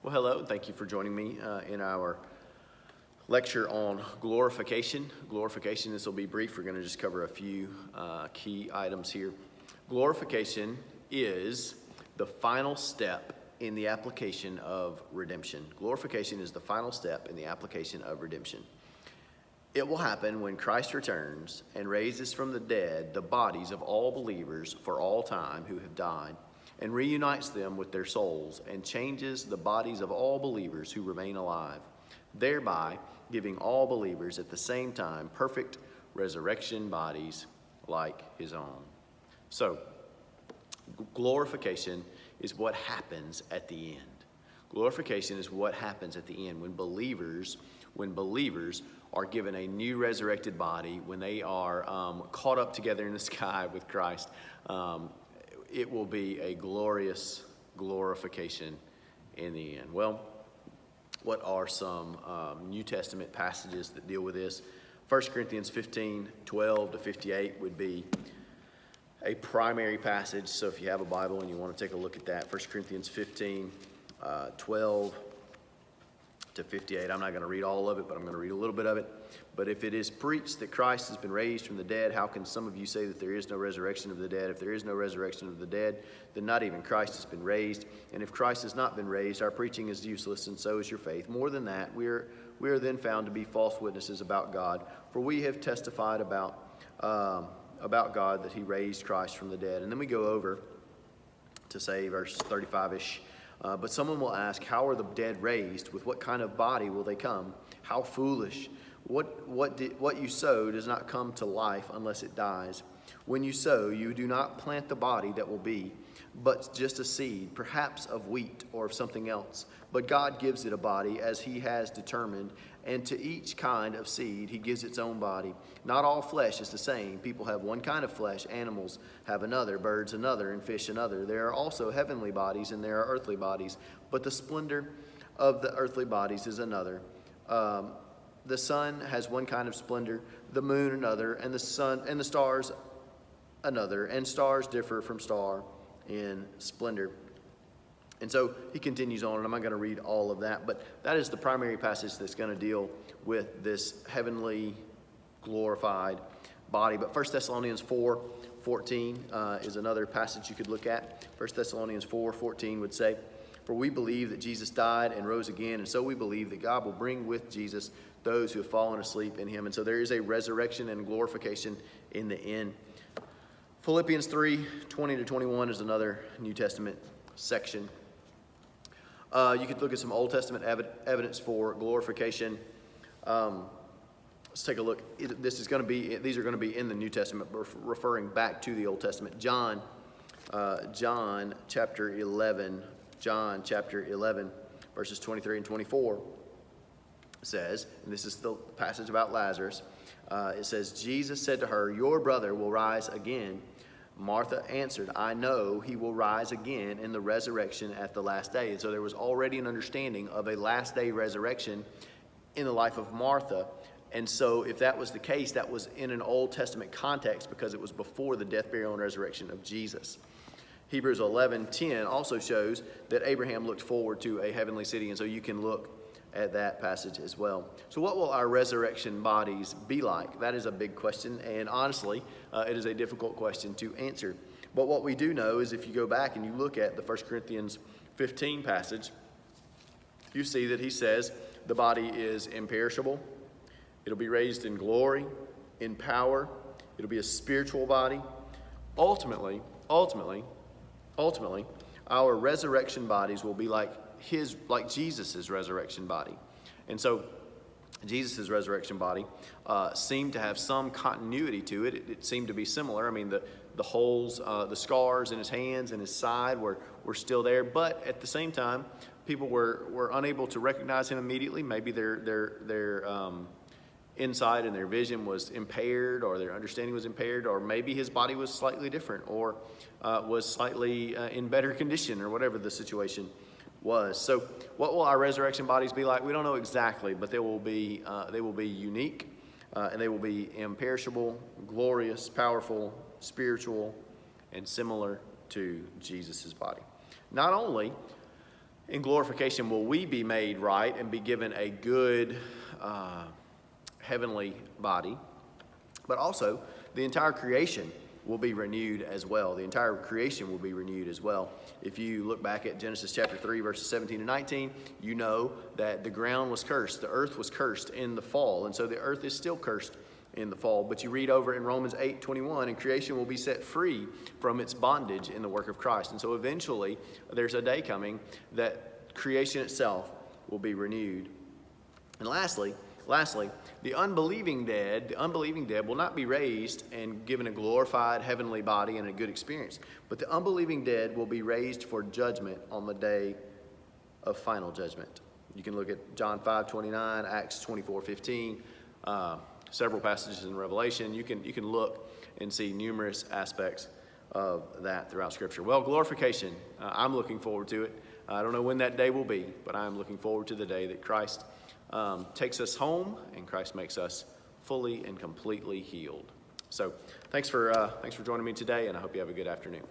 Well, hello, and thank you for joining me in our lecture on glorification. Glorification, this will be brief. We're going to just cover a few key items here. Glorification is the final step in the application of redemption. Glorification is the final step in the application of redemption. It will happen when Christ returns and raises from the dead the bodies of all believers for all time who have died, and reunites them with their souls, and changes the bodies of all believers who remain alive, thereby giving all believers at the same time perfect resurrection bodies like his own. So, glorification is what happens at the end. Glorification is what happens at the end when believers are given a new resurrected body, when they are caught up together in the sky with Christ. It will be a glorious glorification in the end. Well, what are some New Testament passages that deal with this? 1 Corinthians 15, 12 to 58 would be a primary passage. So if you have a Bible and you want to take a look at that, 1 Corinthians 15, 12 to 58. I'm not going to read all of it, but I'm going to read a little bit of it. But if it is preached that Christ has been raised from the dead, how can some of you say that there is no resurrection of the dead? If there is no resurrection of the dead, then not even Christ has been raised. And if Christ has not been raised, our preaching is useless, and so is your faith. More than that, we are then found to be false witnesses about God, for we have testified about God that he raised Christ from the dead. And then we go over to say verse 35-ish. But someone will ask, how are the dead raised? With what kind of body will they come? How foolish! What you sow does not come to life unless it dies. When you sow, you do not plant the body that will be, but just a seed, perhaps of wheat or of something else. But God gives it a body as he has determined, and to each kind of seed he gives its own body. Not all flesh is the same. People have one kind of flesh, animals have another, birds another, and fish another. There are also heavenly bodies and there are earthly bodies, but the splendor of the earthly bodies is another. The sun has one kind of splendor, the moon another, and the sun and the stars another, and stars differ from star in splendor. And so he continues on, and I'm not going to read all of that, but that is the primary passage that's going to deal with this heavenly glorified body. But 1 Thessalonians 4:14 is another passage you could look at. 1 Thessalonians 4:14 would say, for we believe that Jesus died and rose again, and so we believe that God will bring with Jesus those who have fallen asleep in him. And so there is a resurrection and glorification in the end. Philippians 3:20 to 21 is another New Testament section. You could look at some Old Testament evidence for glorification. Let's take a look. These are going to be in the New Testament, referring back to the Old Testament. John chapter 11, verses 23 and 24 says, and this is the passage about Lazarus, it says, Jesus said to her, your brother will rise again. Martha answered, I know he will rise again in the resurrection at the last day. And so there was already an understanding of a last day resurrection in the life of Martha. And so if that was the case, that was in an Old Testament context because it was before the death, burial, and resurrection of Jesus. Hebrews 11:10 also shows that Abraham looked forward to a heavenly city. And so you can look at that passage as well. So what will our resurrection bodies be like? That is a big question, and honestly, it is a difficult question to answer. But what we do know is if you go back and you look at the 1 Corinthians 15 passage, you see that he says the body is imperishable. It'll be raised in glory, in power. It'll be a spiritual body. Ultimately, our resurrection bodies will be like Jesus' resurrection body. And so Jesus' resurrection body seemed to have some continuity to it. It seemed to be similar. I mean, the holes, the scars in his hands and his side were still there. But at the same time, people were unable to recognize him immediately. Maybe their insight and their vision was impaired, or their understanding was impaired, or maybe his body was slightly different, or was slightly in better condition, or whatever the situation was. So what will our resurrection bodies be like? We don't know exactly, but they will be unique, and they will be imperishable, glorious, powerful, spiritual, and similar to Jesus' body. Not only In glorification, will we be made right and be given a good heavenly body, but also the entire creation will be renewed as well. The entire creation will be renewed as well. If you look back at Genesis chapter 3, verses 17 and 19, you know that the ground was cursed. The earth was cursed in the fall, and so the earth is still cursed in the fall. But you read over in Romans 8:21, and creation will be set free from its bondage in the work of Christ. And so eventually, there's a day coming that creation itself will be renewed. And lastly, the unbelieving dead will not be raised and given a glorified heavenly body and a good experience, but the unbelieving dead will be raised for judgment on the day of final judgment. You can look at John 5:29, Acts 24:15, several passages in Revelation. You can look and see numerous aspects of that throughout Scripture. Well, glorification, I'm looking forward to it. I don't know when that day will be, but I'm looking forward to the day that Christ takes us home and Christ makes us fully and completely healed. So thanks for joining me today, and I hope you have a good afternoon.